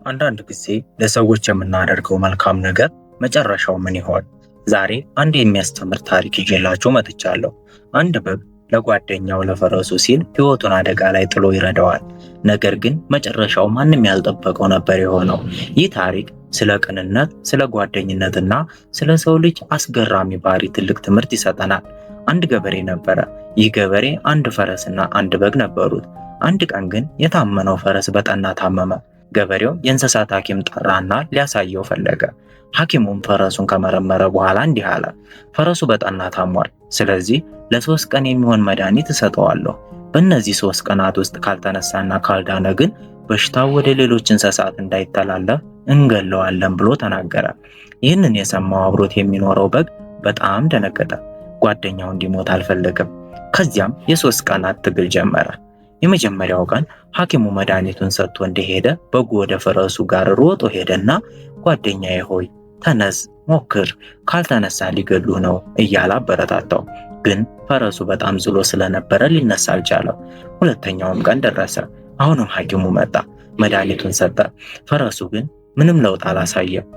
አንዳንድ ጊዜ ለሰዎች የምናደርገው መልካም ነገር መጨረሻው ምን ይሆን? ዛሬ አንድ የሚያስተምር ታሪክ ይዤላችሁ መጥቻለሁ። አንድ በግ ለጓደኛው ለፈረሱ ሲል ሕይወቱን አደጋ ላይ ጥሎ ይረዳዋል። ነገር ግን መጨረሻው ማንም ያልጠበቀው ነበር የሆነው። ይህ ታሪክ ስለ ቅንነት፣ ስለ ጓደኝነትና ስለ ሰው ልጅ አስገራሚ ባህሪ ትልቅ ትምህርት ይሰጠናል። አንድ ገበሬ ነበረ። ይህ ገበሬ አንድ ፈረስና አንድ በግ ነበሩት። አንድ ቀን ግን የታመነው ፈረስ በጠና ታመመ። ገበሬው የእንስሳት ሐኪም ጠራና ሊያሳየው ፈለገ። ሐኪሙም ፈረሱን ከመረመረ በኋላ እንዲህ አለ፣ ፈረሱ በጠና ታሟል። ስለዚህ ለ3 ቀን የሚሆን መድኃኒት እሰጠዋለሁ። በእነዚህ 3 ቀናት ውስጥ ካልተነሳና ካልዳነ ግን በሽታው ወደ ሌሎች እንስሳት እንዳይተላለፍ እንገለዋለን ብሎ ተናገረ። ይህንን የሰማው አብሮት የሚኖረው በግ በጣም ደነገጠ። ጓደኛው እንዲሞት አልፈለገም። ከዚያም የ3 ቀናት ትግል ጀመረ። የመጀመሪያው ቀን ሐኪሙ መድኃኒቱን ሰጥቶ እንደሄደ በጉ ወደ ፈረሱ ጋር ሮጦ ሄደና ጓደኛዬ ሆይ ተነስ፣ ሞክር፣ ካልተነሳ ሊገሉህ ነው እያለ አበረታታው። ግን ፈረሱ በጣም ዝሎ ስለነበረ ሊነሳ አልቻለም። ሁለተኛውም ቀን ደረሰ። አሁንም ሐኪሙ መጣ፣ መድኃኒቱን ሰጠ። ፈረሱ ግን ምንም ለውጥ አላሳየም።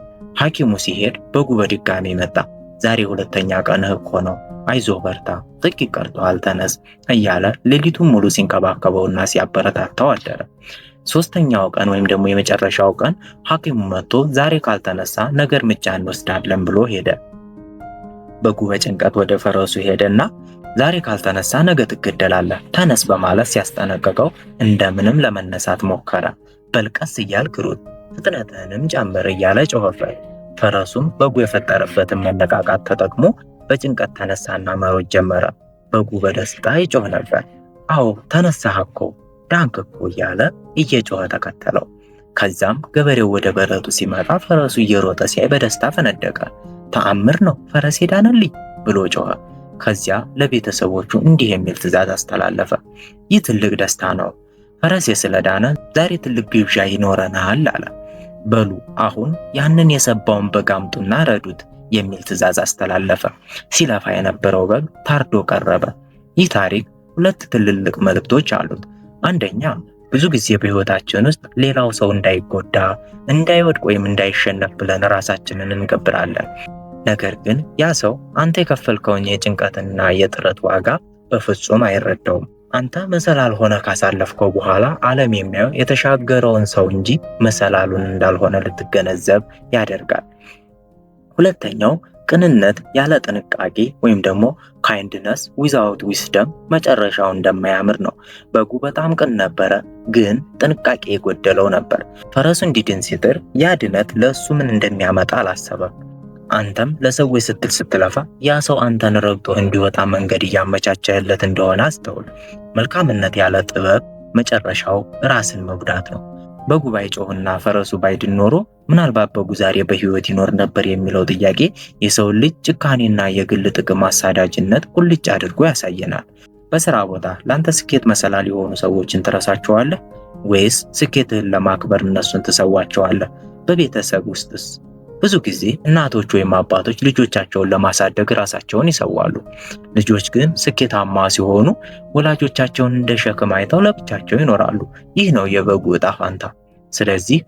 ሐኪሙ ሲሄድ በጉ በድጋሚ መጣ። ዛሬ ሁለተኛ ቀንህ እኮ ነው፣ አይዞህ በርታ፣ ጥቂት ቀርቶሃል፣ ተነስ እያለ ሌሊቱን ሙሉ ሲንከባከበውና ሲያበረታታው አደረ። ሶስተኛው ቀን ወይም ደግሞ የመጨረሻው ቀን ሐኪሙ መጥቶ ዛሬ ካልተነሳ ነገ እርምጃ እንወስዳለን ብሎ ሄደ። በጉ በጭንቀት ወደ ፈረሱ ሄደና ዛሬ ካልተነሳ ነገ ትገደላለህ፣ ተነስ በማለት ሲያስጠነቅቀው እንደምንም ለመነሳት ሞከረ። በልቀስ እያልክ ሩጥ፣ ፍጥነትህንም ጨምር እያለ ጮኸበት። ፈረሱም በጉ የፈጠረበትን መነቃቃት ተጠቅሞ በጭንቀት ተነሳና መሮጥ ጀመረ። በጉ በደስታ ይጮህ ነበር። አዎ ተነሳህ እኮ፣ ዳንክ እኮ እያለ እየጮኸ ተከተለው። ከዛም ገበሬው ወደ በረቱ ሲመጣ ፈረሱ እየሮጠ ሲያይ በደስታ ፈነደቀ። ተአምር ነው፣ ፈረስ ሄዳንልኝ ብሎ ጮኸ። ከዚያ ለቤተሰቦቹ እንዲህ የሚል ትዕዛዝ አስተላለፈ። ይህ ትልቅ ደስታ ነው፣ ፈረሴ ስለዳነ ዛሬ ትልቅ ግብዣ ይኖረናል አለ። በሉ አሁን ያንን የሰባውን በግ አምጡና ረዱት የሚል ትዕዛዝ አስተላለፈ። ሲለፋ የነበረው በግ ታርዶ ቀረበ። ይህ ታሪክ 2 ትልልቅ መልእክቶች አሉት። አንደኛ፣ ብዙ ጊዜ በሕይወታችን ውስጥ ሌላው ሰው እንዳይጎዳ፣ እንዳይወድቅ ወይም እንዳይሸነፍ ብለን ራሳችንን እንገብራለን። ነገር ግን ያ ሰው አንተ የከፈልከውን የጭንቀትና የጥረት ዋጋ በፍጹም አይረዳውም። አንተ መሰላል ሆነ ካሳለፍከው በኋላ ዓለም የሚያየው የተሻገረውን ሰው እንጂ መሰላሉን እንዳልሆነ ልትገነዘብ ያደርጋል። ሁለተኛው፣ ቅንነት ያለ ጥንቃቄ ወይም ደግሞ ካይንድነስ ዊዛውት ዊስደም መጨረሻው እንደማያምር ነው። በጉ በጣም ቅን ነበረ፣ ግን ጥንቃቄ የጎደለው ነበር። ፈረሱ እንዲድን ሲጥር ያ ድነት ለእሱ ምን እንደሚያመጣ አላሰበም። አንተም ለሰዎች ስትል ስትለፋ ያ ሰው አንተን ረግጦ እንዲወጣ መንገድ እያመቻቸህለት እንደሆነ አስተውል። መልካምነት ያለ ጥበብ መጨረሻው ራስን መጉዳት ነው። በጉ ባይጮህና ፈረሱ ባይድን ኖሮ ምናልባት በጉ ዛሬ በሕይወት ይኖር ነበር የሚለው ጥያቄ የሰውን ልጅ ጭካኔና የግል ጥቅም አሳዳጅነት ቁልጭ አድርጎ ያሳየናል። በሥራ ቦታ ለአንተ ስኬት መሰላል የሆኑ ሰዎችን ትረሳቸዋለህ ወይስ ስኬትህን ለማክበር እነሱን ትሰዋቸዋለህ? በቤተሰብ ውስጥስ? ብዙ ጊዜ እናቶች ወይም አባቶች ልጆቻቸውን ለማሳደግ ራሳቸውን ይሰዋሉ። ልጆች ግን ስኬታማ ሲሆኑ ወላጆቻቸውን እንደ ሸክም አይተው ለብቻቸው ይኖራሉ። ይህ ነው የበጉ ዕጣ ፋንታ። ስለዚህ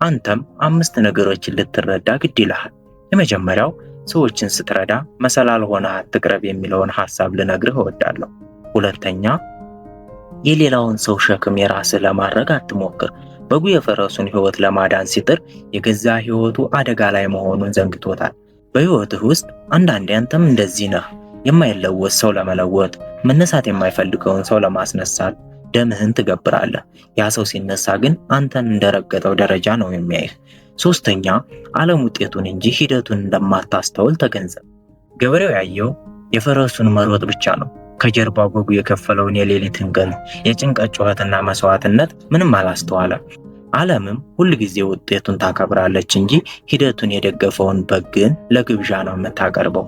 አንተም 5 ነገሮችን ልትረዳ ግድ ይልሃል። የመጀመሪያው፣ ሰዎችን ስትረዳ መሰላል ሆነህ አትቅረብ የሚለውን ሐሳብ ልነግርህ እወዳለሁ። ሁለተኛ፣ የሌላውን ሰው ሸክም የራስህ ለማድረግ አትሞክር። በጉ የፈረሱን ሕይወት ለማዳን ሲጥር የገዛ ሕይወቱ አደጋ ላይ መሆኑን ዘንግቶታል። በሕይወትህ ውስጥ አንዳንዴ አንተም እንደዚህ ነህ። የማይለወጥ ሰው ለመለወጥ፣ መነሳት የማይፈልገውን ሰው ለማስነሳት ደምህን ትገብራለህ። ያ ሰው ሲነሳ ግን አንተን እንደረገጠው ደረጃ ነው የሚያይህ። ሶስተኛ፣ ዓለም ውጤቱን እንጂ ሂደቱን እንደማታስተውል ተገንዘብ። ገበሬው ያየው የፈረሱን መሮጥ ብቻ ነው። ከጀርባው በጉ የከፈለውን የሌሊት እንቅልፍ፣ የጭንቀት ጩኸትና መስዋዕትነት ምንም አላስተዋለም። ዓለምም ሁል ጊዜ ውጤቱን ታከብራለች እንጂ ሂደቱን የደገፈውን በግ ግን ለግብዣ ነው የምታቀርበው።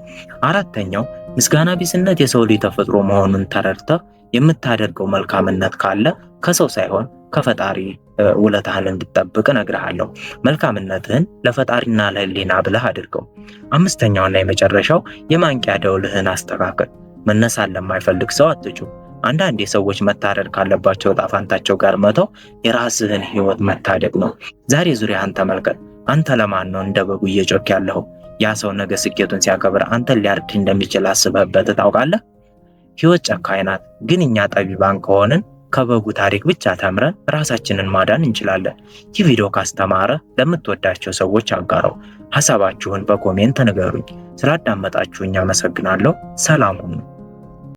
አራተኛው፣ ምስጋና ቢስነት የሰው ልጅ ተፈጥሮ መሆኑን ተረድተህ የምታደርገው መልካምነት ካለ ከሰው ሳይሆን ከፈጣሪ ውለታህን እንድትጠብቅ እነግርሃለሁ። መልካምነትህን ለፈጣሪና ለሕሊና ብለህ አድርገው። አምስተኛውና የመጨረሻው፣ የማንቂያ ደውልህን አስተካክል። መነሳት ለማይፈልግ ሰው አትጩህ። አንዳንዴ ሰዎች መታረድ ካለባቸው ዕጣ ፈንታቸው ጋር መተው የራስህን ህይወት መታደግ ነው። ዛሬ ዙሪያህን ተመልከት። አንተ ለማን ነው እንደ በጉ እየጮክ ያለኸው? ያ ሰው ነገ ስኬቱን ሲያከብር አንተን ሊያርድ እንደሚችል አስበህበት ታውቃለህ? ህይወት ጨካኝ ናት፣ ግን እኛ ጠቢባን ከሆንን ከበጉ ታሪክ ብቻ ተምረን ራሳችንን ማዳን እንችላለን። ይህ ቪዲዮ ካስተማረ ለምትወዳቸው ሰዎች አጋራው። ሐሳባችሁን በኮሜንት ንገሩኝ። ስላዳመጣችሁኝ አመሰግናለሁ። ሰላም ሁኑ።